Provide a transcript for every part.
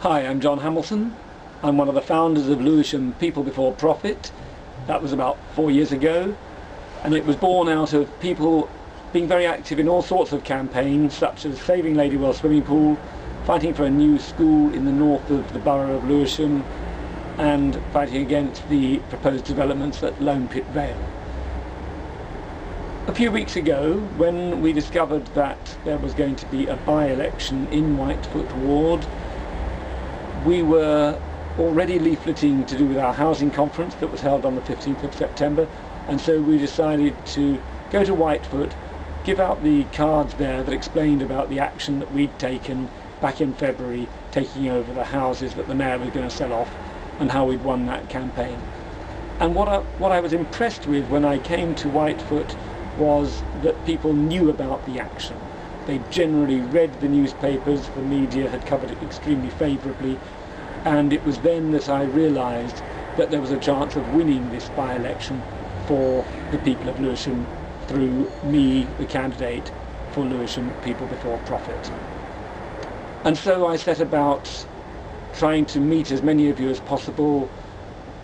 Hi, I'm John Hamilton. I'm one of the founders of Lewisham People Before Profit. That was about 4 years ago, and it was born out of people being very active in all sorts of campaigns, such as saving Ladywell Swimming Pool, fighting for a new school in the north of the borough of Lewisham, and fighting against the proposed developments at Lone Pit Vale. A few weeks ago, when we discovered that there was going to be a by-election in Whitefoot Ward, we were already leafleting to do with our housing conference that was held on the 15th of September, and so we decided to go to Whitefoot, give out the cards there that explained about the action that we'd taken back in February, taking over the houses that the mayor was going to sell off, and how we'd won that campaign. And what I was impressed with when I came to Whitefoot was that people knew about the action. They generally read the newspapers, the media had covered it extremely favourably, and it was then that I realised that there was a chance of winning this by-election for the people of Lewisham through me, the candidate for Lewisham People Before Profit. And so I set about trying to meet as many of you as possible.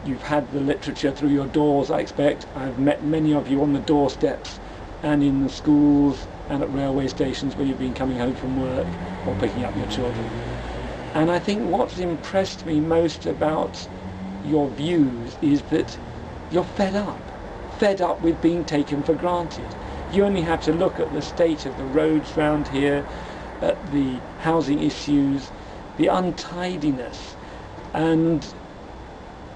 You've had the literature through your doors, I expect. I've met many of you on the doorsteps and in the schools and at railway stations where you've been coming home from work or picking up your children. And I think what's impressed me most about your views is that you're fed up with being taken for granted. You only have to look at the state of the roads round here, at the housing issues, the untidiness, and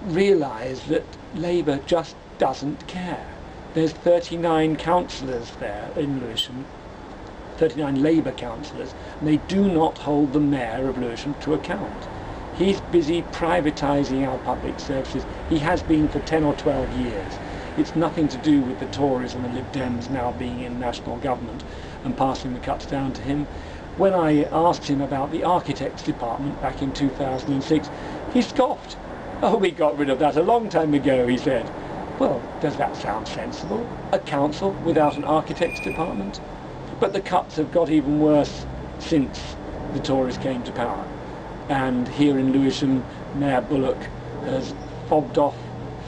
realise that Labour just doesn't care. There's 39 councillors there in Lewisham, 39 Labour councillors, and they do not hold the mayor of Lewisham to account. He's busy privatising our public services. He has been for 10 or 12 years. It's nothing to do with the Tories and the Lib Dems now being in national government and passing the cuts down to him. When I asked him about the architects department back in 2006, he scoffed. "Oh, we got rid of that a long time ago," he said. Well, does that sound sensible? A council without an architects department? But the cuts have got even worse since the Tories came to power. And here in Lewisham, Mayor Bullock has fobbed off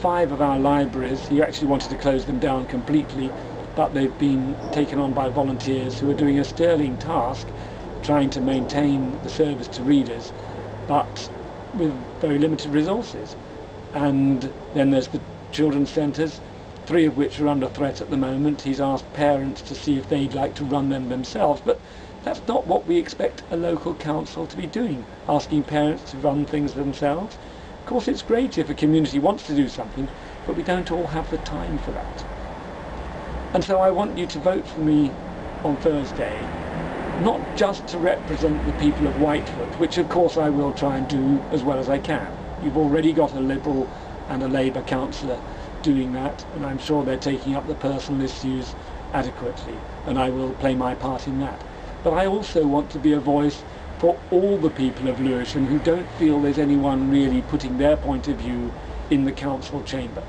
5 of our libraries. He actually wanted to close them down completely, but they've been taken on by volunteers who are doing a sterling task trying to maintain the service to readers, but with very limited resources. And then there's the children's centres, 3 of which are under threat at the moment. He's asked parents to see if they'd like to run them themselves, but that's not what we expect a local council to be doing, asking parents to run things themselves. Of course, it's great if a community wants to do something, but we don't all have the time for that. And so I want you to vote for me on Thursday, not just to represent the people of Whitefoot, which of course I will try and do as well as I can. You've already got a Liberal and a Labour councillor doing that, and I'm sure they're taking up the personal issues adequately, and I will play my part in that. But I also want to be a voice for all the people of Lewisham who don't feel there's anyone really putting their point of view in the council chamber.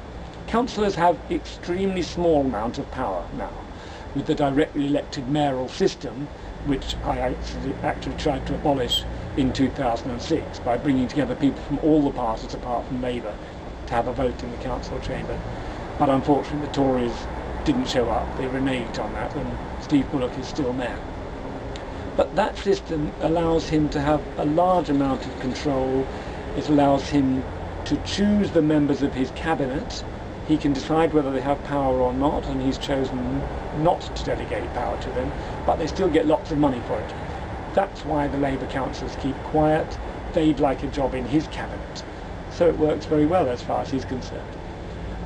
Councillors have extremely small amount of power now. With the directly elected mayoral system, which I actually tried to abolish in 2006 by bringing together people from all the parties apart from Labour to have a vote in the council chamber. But unfortunately the Tories didn't show up. They reneged on that, and Steve Bullock is still mayor. But that system allows him to have a large amount of control. It allows him to choose the members of his cabinet. He can decide whether they have power or not, and he's chosen not to delegate power to them, but they still get lots of money for it. That's why the Labour councillors keep quiet. They'd like a job in his cabinet. So it works very well as far as he's concerned.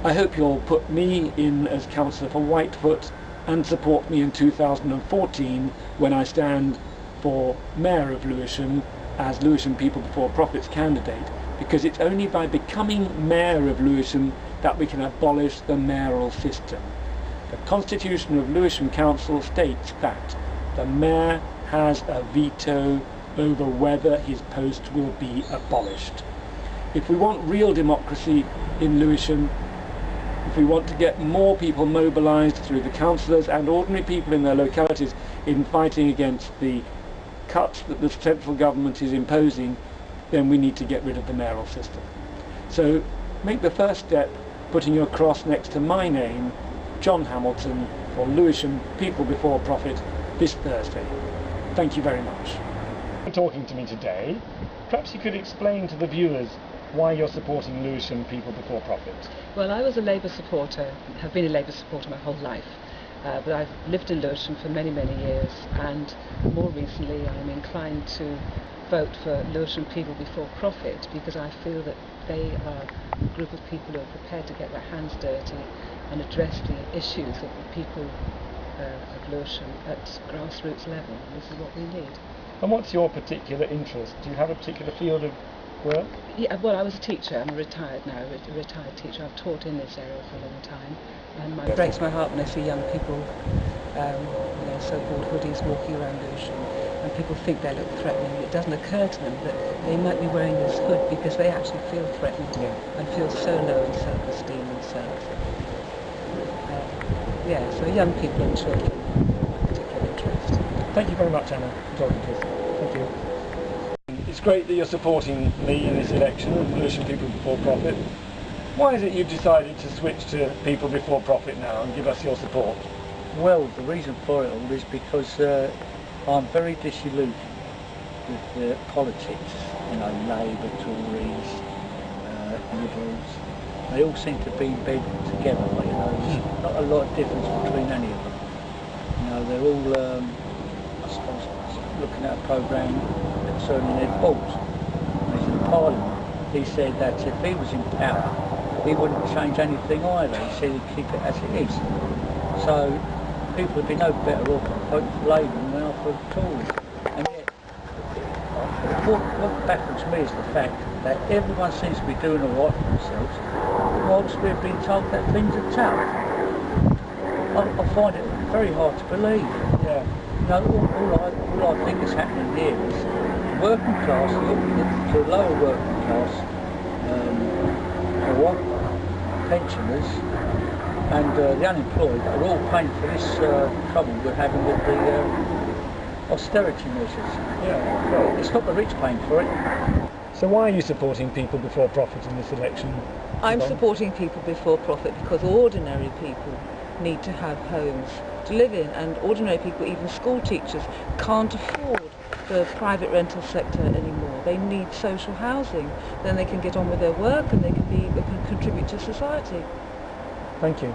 I hope you'll put me in as councillor for Whitefoot and support me in 2014 when I stand for Mayor of Lewisham as Lewisham People Before Profit's candidate, because it's only by becoming Mayor of Lewisham that we can abolish the mayoral system. The Constitution of Lewisham Council states that the Mayor has a veto over whether his post will be abolished. If we want real democracy in Lewisham, if we want to get more people mobilised through the councillors and ordinary people in their localities in fighting against the cuts that the central government is imposing, then we need to get rid of the mayoral system. So make the first step putting your cross next to my name, John Hamilton, for Lewisham People Before Profit this Thursday. Thank you very much. For talking to me today, perhaps you could explain to the viewers why you're supporting Lewisham People Before Profit. Well, I was a Labour supporter, have been a Labour supporter my whole life, but I've lived in Lewisham for many, many years, and more recently I'm inclined to vote for Lewisham People Before Profit because I feel that they are a group of people who are prepared to get their hands dirty and address the issues of the people of Lewisham at grassroots level. This is what we need. And what's your particular interest? Do you have a particular field of work? Yeah, well, I was a teacher. I'm retired now, a retired teacher. I've taught in this area for a long time, and it breaks my heart when I see young people, so-called hoodies walking around Lewisham, and people think they look threatening. It doesn't occur to them that they might be wearing this hood because they actually feel threatened and feel so low in self-esteem and so young people and children are my particular interest. Thank you very much, Anna, for talking to us. Thank you. It's great that you're supporting me in this election of Lewisham People Before Profit. Why is it you've decided to switch to People Before Profit now and give us your support? Well, the reason for it all is because I'm very disillusioned with politics. You know, Labour, Tories, Liberals. They all seem to be in bed together. You know, there's not a lot of difference between any of them. You know, they're all, I suppose, looking at a programme concerning Ed Balls. When he's in Parliament, he said that if he was in power, he wouldn't change anything either. He said he'd keep it as it is. So people would be no better off voting for Labour than they are for Tories. And yet, what baffles me is the fact that everyone seems to be doing all right for themselves, whilst we're being told that things are tough. I find it very hard to believe. Yeah. You know, all I think is happening here is the working class, the lower working class, poor, pensioners, and the unemployed are all paying for this trouble we're having with the austerity measures. Yeah. It's not the rich paying for it. So why are you supporting People Before Profit in this election? I'm supporting People Before Profit because ordinary people need to have homes to live in, and ordinary people, even school teachers, can't afford the private rental sector anymore. They need social housing. Then they can get on with their work and they can contribute to society. Thank you.